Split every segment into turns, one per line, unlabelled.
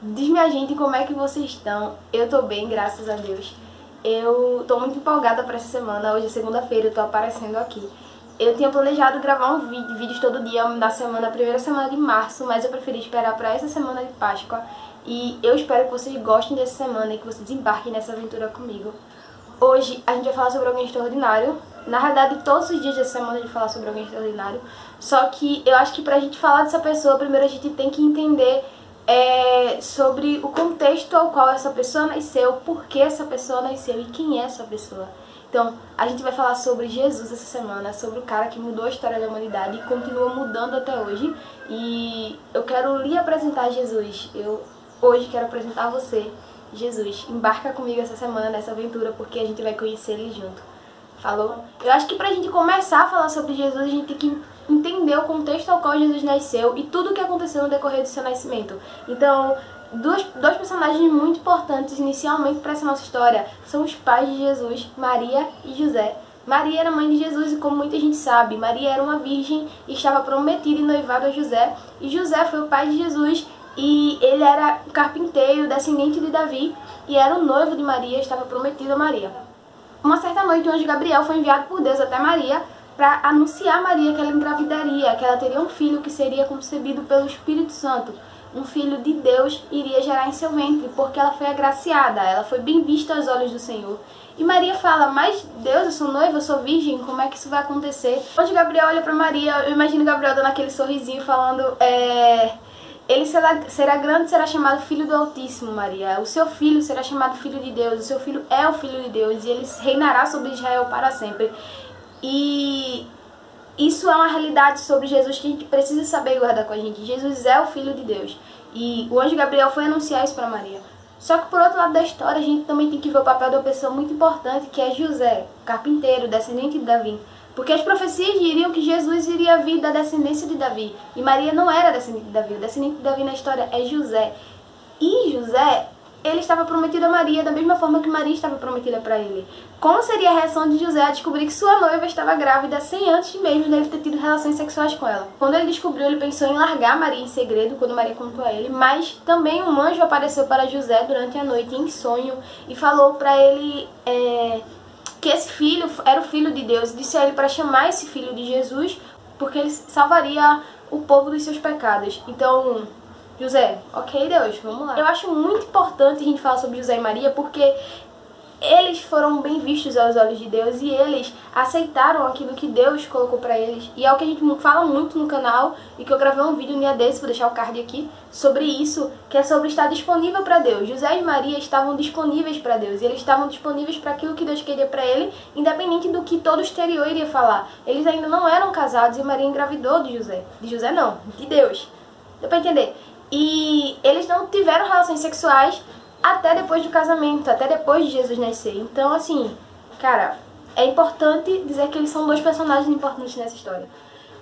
Diz minha gente como é que vocês estão. Eu tô bem, graças a Deus. Eu tô muito empolgada pra essa semana. Hoje é segunda-feira, eu tô aparecendo aqui. Eu tinha planejado gravar vídeos todo dia da semana, primeira semana de março, mas eu preferi esperar pra essa semana de Páscoa. E eu espero que vocês gostem dessa semana e que vocês embarquem nessa aventura comigo. Hoje a gente vai falar sobre alguém extraordinário. Na realidade, todos os dias dessa semana a gente vai falar sobre alguém extraordinário. Só que eu acho que pra gente falar dessa pessoa, primeiro a gente tem que entender sobre o contexto ao qual essa pessoa nasceu, por que essa pessoa nasceu e quem é essa pessoa. Então, a gente vai falar sobre Jesus essa semana, sobre o cara que mudou a história da humanidade e continua mudando até hoje. E eu quero lhe apresentar Jesus. Eu hoje quero apresentar a você, Jesus. Embarca comigo essa semana nessa aventura, porque a gente vai conhecer ele junto. Falou? Eu acho que pra gente começar a falar sobre Jesus, a gente tem que entender o contexto ao qual Jesus nasceu e tudo o que aconteceu no decorrer do seu nascimento. Então, dois personagens muito importantes inicialmente para essa nossa história são os pais de Jesus, Maria e José. Maria era mãe de Jesus e, como muita gente sabe, Maria era uma virgem e estava prometida e noivada a José. E José foi o pai de Jesus e ele era carpinteiro, descendente de Davi, e era o noivo de Maria, estava prometido a Maria. Uma certa noite, o anjo Gabriel foi enviado por Deus até Maria para anunciar a Maria que ela engravidaria, que ela teria um filho que seria concebido pelo Espírito Santo. Um filho de Deus iria gerar em seu ventre, porque ela foi agraciada, ela foi bem vista aos olhos do Senhor. E Maria fala, mas Deus, eu sou noiva, eu sou virgem, como é que isso vai acontecer? O anjo Gabriel olha para Maria, eu imagino Gabriel dando aquele sorrisinho falando, ele será grande, será chamado Filho do Altíssimo, Maria. O seu filho será chamado Filho de Deus, o seu filho é o Filho de Deus, e ele reinará sobre Israel para sempre. E isso é uma realidade sobre Jesus que a gente precisa saber e guardar com a gente. Jesus é o Filho de Deus. E o anjo Gabriel foi anunciar isso para Maria. Só que por outro lado da história, a gente também tem que ver o papel de uma pessoa muito importante, que é José, carpinteiro, descendente de Davi. Porque as profecias diriam que Jesus iria vir da descendência de Davi. E Maria não era descendente de Davi. O descendente de Davi na história é José. E José, ele estava prometido a Maria da mesma forma que Maria estava prometida para ele. Como seria a reação de José a descobrir que sua noiva estava grávida sem antes mesmo dele ter tido relações sexuais com ela? Quando ele descobriu, ele pensou em largar Maria em segredo, quando Maria contou a ele, mas também um anjo apareceu para José durante a noite em sonho e falou para ele que esse filho era o Filho de Deus, e disse a ele para chamar esse filho de Jesus, porque ele salvaria o povo dos seus pecados. Então, José, ok Deus, vamos lá. Eu acho muito importante a gente falar sobre José e Maria, porque eles foram bem vistos aos olhos de Deus e eles aceitaram aquilo que Deus colocou pra eles. E é o que a gente fala muito no canal e que eu gravei um vídeo um dia desse, vou deixar o card aqui, sobre isso, que é sobre estar disponível pra Deus. José e Maria estavam disponíveis pra Deus e eles estavam disponíveis para aquilo que Deus queria pra ele, independente do que todo o exterior iria falar. Eles ainda não eram casados e Maria engravidou de José. De José não, de Deus. Deu pra entender? E eles não tiveram relações sexuais até depois do casamento, até depois de Jesus nascer. Então, assim, cara, é importante dizer que eles são dois personagens importantes nessa história.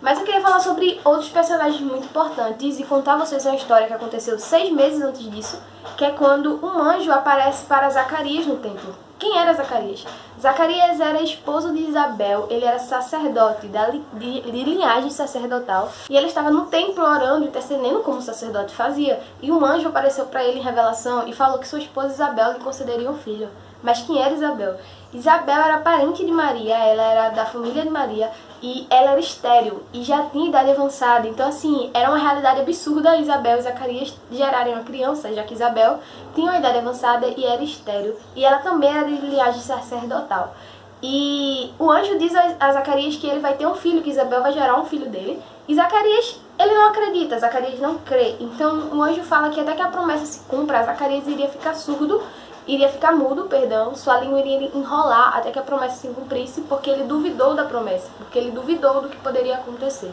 Mas eu queria falar sobre outros personagens muito importantes e contar a vocês uma história que aconteceu 6 meses antes disso, que é quando um anjo aparece para Zacarias no templo. Quem era Zacarias? Zacarias era esposo de Isabel, ele era sacerdote de linhagem sacerdotal e ele estava no templo orando e intercedendo como o sacerdote fazia. E um anjo apareceu para ele em revelação e falou que sua esposa Isabel lhe concederia um filho. Mas quem era Isabel? Isabel era parente de Maria, ela era da família de Maria e ela era estéril e já tinha idade avançada. Então, assim, era uma realidade absurda Isabel e Zacarias gerarem uma criança, já que Isabel tinha uma idade avançada e era estéril. E ela também era de linhagem sacerdotal. E o anjo diz a Zacarias que ele vai ter um filho, que Isabel vai gerar um filho dele. E Zacarias, ele não acredita, Zacarias não crê. Então, o anjo fala que até que a promessa se cumpra, Zacarias iria ficar surdo, iria ficar mudo, perdão, sua língua iria enrolar até que a promessa se cumprisse, porque ele duvidou da promessa, porque ele duvidou do que poderia acontecer.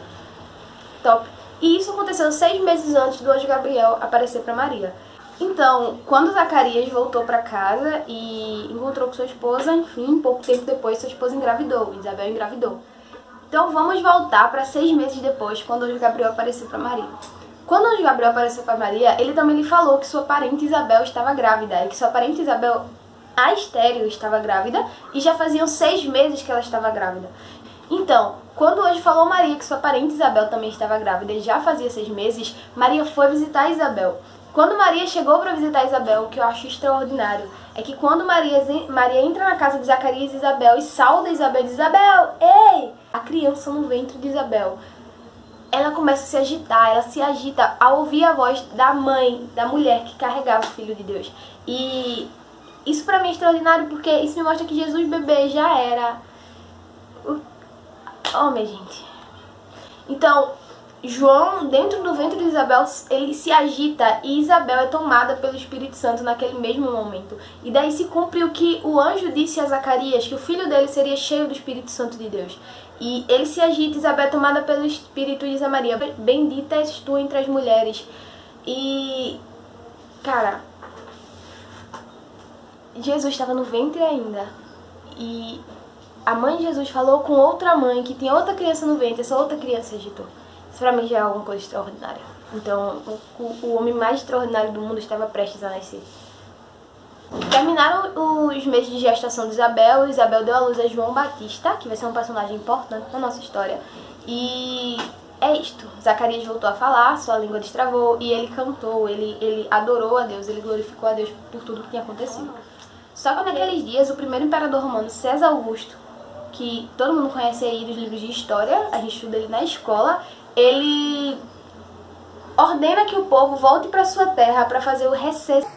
Top. E isso aconteceu 6 meses antes do anjo Gabriel aparecer para Maria. Então, quando Zacarias voltou para casa e encontrou com sua esposa, enfim, pouco tempo depois sua esposa engravidou, Isabel engravidou. Então vamos voltar para 6 meses depois, quando o anjo Gabriel apareceu para Maria. Quando o anjo Gabriel apareceu para Maria, ele também lhe falou que sua parente Isabel estava grávida, e que sua parente Isabel, a estéril, estava grávida, e já faziam 6 meses que ela estava grávida. Então, quando o anjo falou a Maria que sua parente Isabel também estava grávida e já fazia 6 meses, Maria foi visitar Isabel. Quando Maria chegou para visitar Isabel, o que eu acho extraordinário é que quando Maria entra na casa de Zacarias e Isabel e sauda Isabel e diz: Isabel, ei! A criança no ventre de Isabel, ela começa a se agitar, ela se agita ao ouvir a voz da mãe, da mulher que carregava o Filho de Deus. E isso pra mim é extraordinário porque isso me mostra que Jesus bebê já era... Oh, minha gente. Então, João, dentro do ventre de Isabel, ele se agita e Isabel é tomada pelo Espírito Santo naquele mesmo momento. E daí se cumpre o que o anjo disse a Zacarias, que o filho dele seria cheio do Espírito Santo de Deus. E ele se agita, Isabel é tomada pelo Espírito e diz a Maria: bendita és tu entre as mulheres. E, cara, Jesus estava no ventre ainda. E a mãe de Jesus falou com outra mãe que tinha outra criança no ventre, essa outra criança se agitou. Isso pra mim já é alguma coisa extraordinária. Então, o homem mais extraordinário do mundo estava prestes a nascer. Terminaram os meses de gestação de Isabel. Isabel deu à luz a João Batista, que vai ser um personagem importante na nossa história. E é isto. Zacarias voltou a falar, sua língua destravou e ele cantou, ele adorou a Deus, ele glorificou a Deus por tudo que tinha acontecido. Só que naqueles dias, o primeiro imperador romano, César Augusto, que todo mundo conhece aí dos livros de história, a gente estuda ele na escola, ele ordena que o povo volte para sua terra para fazer o recenseamento.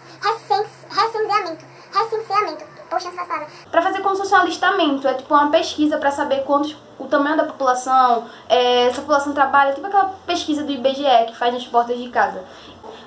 Poxa, essa palavra. Para fazer como se fosse um alistamento, é tipo uma pesquisa para saber o tamanho da população, essa população trabalha, tipo aquela pesquisa do IBGE que faz nas portas de casa.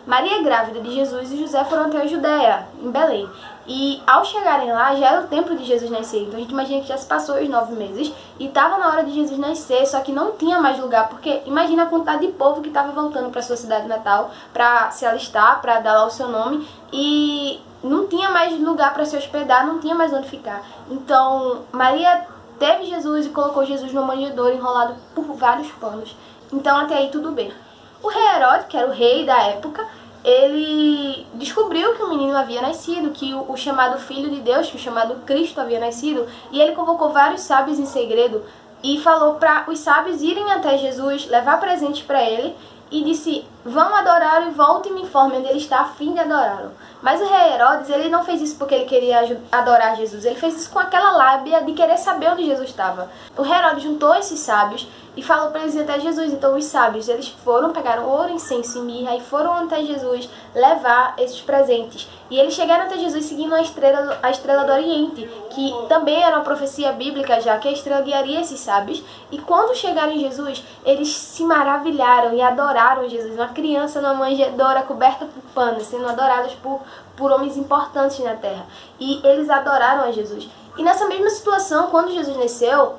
Maria, grávida de Jesus, e José foram até a Judéia, em Belém. E ao chegarem lá, já era o tempo de Jesus nascer. Então a gente imagina que já se passou os 9 meses e estava na hora de Jesus nascer, só que não tinha mais lugar, porque imagina a quantidade de povo que estava voltando para sua cidade natal para se alistar, para dar lá o seu nome, e não tinha mais lugar para se hospedar, não tinha mais onde ficar. Então Maria teve Jesus e colocou Jesus numa manjedoura enrolado por vários panos. Então até aí tudo bem. O rei Herodes, que era o rei da época, ele descobriu que o menino havia nascido, que o chamado Filho de Deus, que o chamado Cristo havia nascido, e ele convocou vários sábios em segredo e falou para os sábios irem até Jesus, levar presentes para ele, e disse: vão adorar e voltem e me informem onde ele está a fim de adorá-lo. Mas o rei Herodes, ele não fez isso porque ele queria adorar Jesus, ele fez isso com aquela lábia de querer saber onde Jesus estava. O rei Herodes juntou esses sábios e falou para eles ir até Jesus. Então os sábios, eles foram, pegaram ouro, incenso e mirra e foram até Jesus levar esses presentes. E eles chegaram até Jesus seguindo a estrela do Oriente, que também era uma profecia bíblica, já que a estrela guiaria esses sábios. E quando chegaram em Jesus, eles se maravilharam e adoraram Jesus. Uma criança numa manjedoura coberta por panos, sendo adoradas por homens importantes na terra. E eles adoraram a Jesus. E nessa mesma situação, quando Jesus nasceu,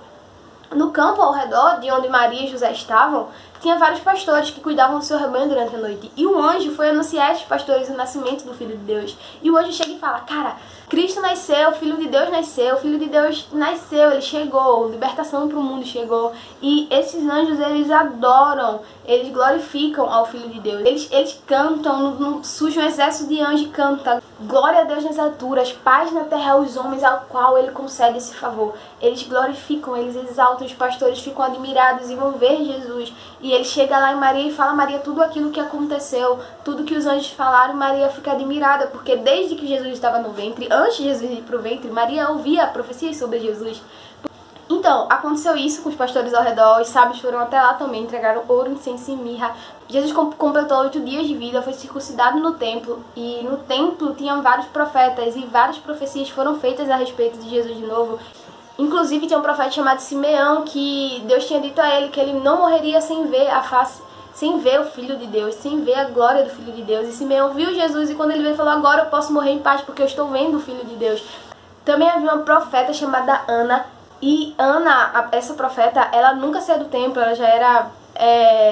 no campo ao redor de onde Maria e José estavam, tinha vários pastores que cuidavam do seu rebanho durante a noite. E um anjo foi anunciar a esses pastores o nascimento do Filho de Deus. E o anjo chega e fala: cara, Cristo nasceu, o Filho de Deus nasceu, o Filho de Deus nasceu, ele chegou, libertação para o mundo chegou. E esses anjos, eles adoram, eles glorificam ao Filho de Deus. Eles cantam, surge um exército de anjos e canta: glória a Deus nas alturas, paz na terra aos homens ao qual ele concede esse favor. Eles glorificam, eles exaltam, os pastores ficam admirados e vão ver Jesus. E ele chega lá em Maria e fala a Maria tudo aquilo que aconteceu, tudo que os anjos falaram. Maria fica admirada, porque desde que Jesus estava no ventre, antes de Jesus ir para o ventre, Maria ouvia profecias sobre Jesus. Então, aconteceu isso com os pastores ao redor, os sábios foram até lá também, entregaram ouro, incenso e mirra. Jesus completou 8 dias de vida, foi circuncidado no templo, e no templo tinham vários profetas, e várias profecias foram feitas a respeito de Jesus de novo. Inclusive tinha um profeta chamado Simeão, que Deus tinha dito a ele que ele não morreria sem ver a face, sem ver o Filho de Deus, sem ver a glória do Filho de Deus. E Simeão viu Jesus, e quando ele veio, ele falou: agora eu posso morrer em paz, porque eu estou vendo o Filho de Deus. Também havia uma profeta chamada Ana, e Ana, essa profeta, ela nunca saiu do templo, ela já era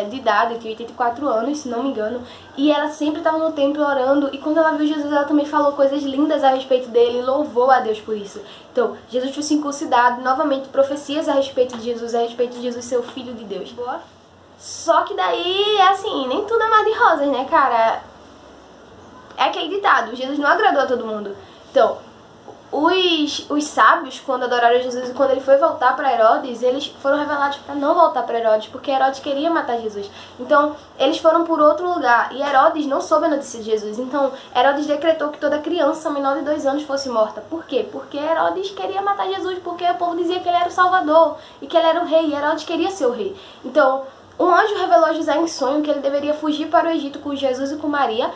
de idade, tinha 84 anos, se não me engano, e ela sempre estava no templo orando, e quando ela viu Jesus, ela também falou coisas lindas a respeito dele, e louvou a Deus por isso. Então, Jesus foi circuncidado, novamente profecias a respeito de Jesus ser o Filho de Deus. Só que daí, assim, nem tudo é mar de rosas, né, cara? É aquele ditado: Jesus não agradou a todo mundo. Então, Os sábios, quando adoraram Jesus e quando ele foi voltar para Herodes, eles foram revelados para não voltar para Herodes, porque Herodes queria matar Jesus. Então, eles foram por outro lugar e Herodes não soube a notícia de Jesus. Então, Herodes decretou que toda criança menor de 2 anos fosse morta. Por quê? Porque Herodes queria matar Jesus, porque o povo dizia que ele era o Salvador e que ele era o rei, e Herodes queria ser o rei. Então, um anjo revelou a José em sonho que ele deveria fugir para o Egito com Jesus e com Maria,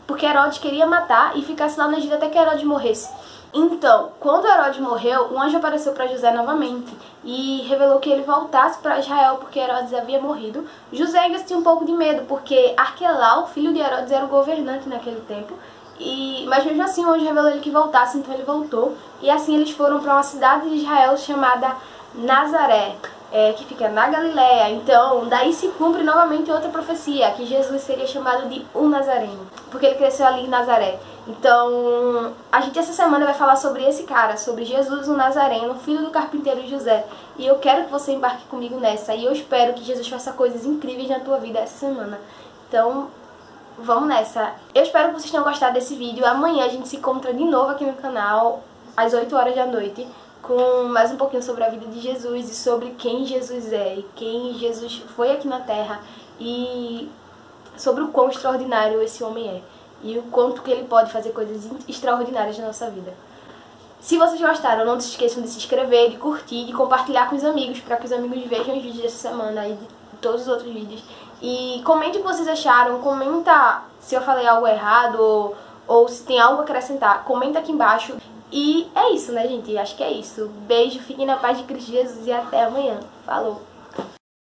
porque Herodes queria matar e ficasse lá no Egito até que Herodes morresse. Então, quando Herodes morreu, um anjo apareceu para José novamente e revelou que ele voltasse para Israel porque Herodes havia morrido. José ainda tinha um pouco de medo, porque Arquelau, filho de Herodes, era o governante naquele tempo. Mas mesmo assim o anjo revelou ele que voltasse, então ele voltou. E assim eles foram para uma cidade de Israel chamada Nazaré, que fica na Galileia. Então, daí se cumpre novamente outra profecia, que Jesus seria chamado de um Nazareno, porque ele cresceu ali em Nazaré. Então, a gente essa semana vai falar sobre esse cara, sobre Jesus, o Nazareno, filho do carpinteiro José. E eu quero que você embarque comigo nessa, e eu espero que Jesus faça coisas incríveis na tua vida essa semana. Então, vamos nessa. Eu espero que vocês tenham gostado desse vídeo. Amanhã a gente se encontra de novo aqui no canal, às 8 horas da noite, com mais um pouquinho sobre a vida de Jesus e sobre quem Jesus é e quem Jesus foi aqui na Terra e sobre o quão extraordinário esse homem é e o quanto que ele pode fazer coisas extraordinárias na nossa vida. Se vocês gostaram, não se esqueçam de se inscrever, de curtir, de compartilhar com os amigos, para que os amigos vejam os vídeos dessa semana e de todos os outros vídeos. E comente o que vocês acharam, comenta se eu falei algo errado ou se tem algo a acrescentar, comenta aqui embaixo. E é isso, né, gente? Acho que é isso. Beijo, fiquem na paz de Cristo Jesus e até amanhã. Falou!